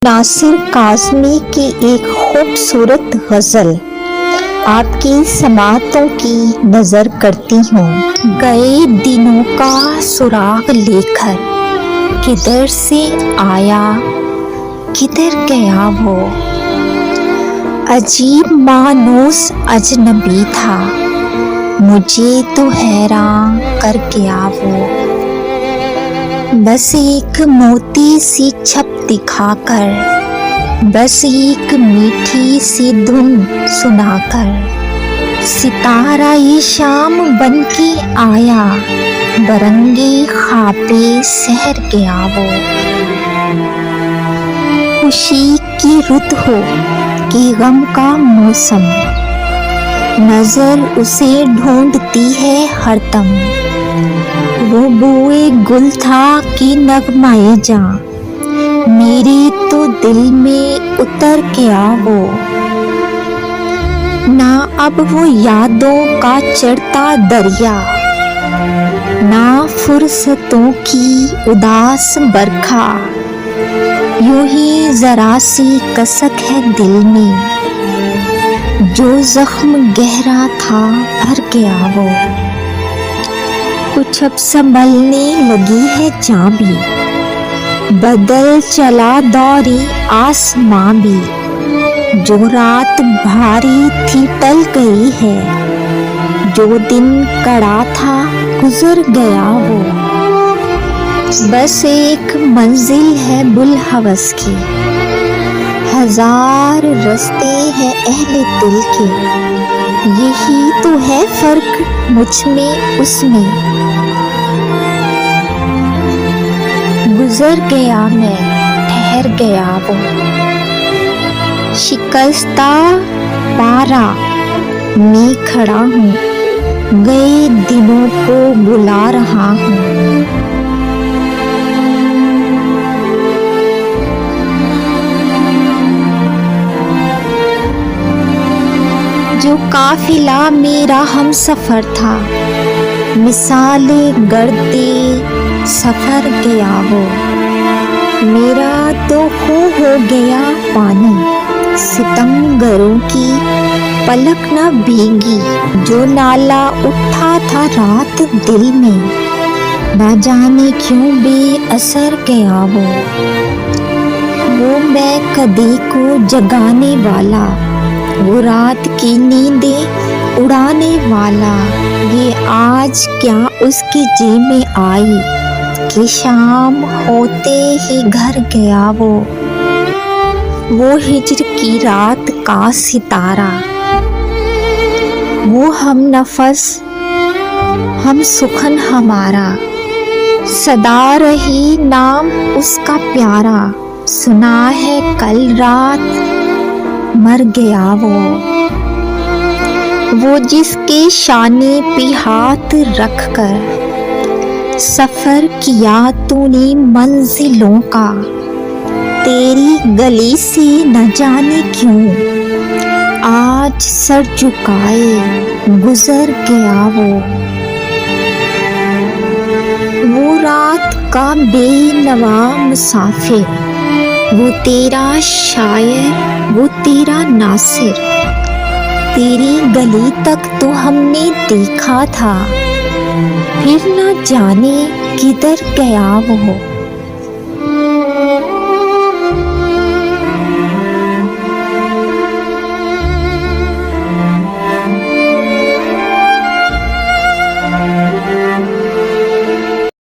नासिर काज़मी की एक खूबसूरत गज़ल आपकी समातों की नज़र करती हूँ। गए दिनों का सुराग लेकर किधर से आया किधर गया वो, अजीब मानूस अजनबी था मुझे तो हैरान कर गया वो। बस एक मोती सी छप दिखाकर, बस एक मीठी सी धुन सुनाकर, सितारा ये शाम बन के आया, बरंगी ख्वाबे सहर गया वो। खुशी की रुत हो कि गम का मौसम, नजर उसे ढूंढती है हरदम। वो बुए गुल था कि नगमाए जा, मेरे तो दिल में उतर गया वो। ना अब वो यादों का चढ़ता दरिया, ना फुर्सतों की उदास बरखा, यूं ही जरा सी कसक है दिल में, जो जख्म गहरा था भर गया वो। कुछ अब संभलने लगी है जां भी, बदल चला दौरे आसमां भी, जो रात भारी थी टल गई है, जो दिन कड़ा था गुजर गया वो। बस एक मंजिल है बुलहवस की, हजार रास्ते हैं अहले दिल के, यही तो है फर्क मुझ में उसमें। गुजर गया मैं ठहर गया वो, शिकस्ता पारा मैं खड़ा हूँ, गए दिनों को बुला रहा हूँ। जो काफिला मेरा हम सफर था, मिसाले गढ़ते सफर गया वो। मेरा तो खो हो गया पानी, सितमगरों की पलक न भीगी, जो नाला उठा था रात दिल में, न जाने क्यों बेअसर गया वो मैं कदी को जगाने वाला, वो रात की नींदें उड़ाने वाला, ये आज क्या उसकी जी में आई कि शाम होते ही घर गया वो हिज्र की रात का सितारा, वो हम नफस हम सुखन हमारा, सदा रही नाम उसका प्यारा, सुना है कल रात मर गया वो जिसके शाने पे हाथ रख कर सफर किया तूने मंजिलों का, तेरी गली से न जाने क्यों आज सर झुकाए गुजर गया वो रात का बेनवा मुसाफिर, वो तेरा शायर वो तेरा नासिर, तेरी गली तक तो हमने देखा था, फिर न जाने किधर गया वो।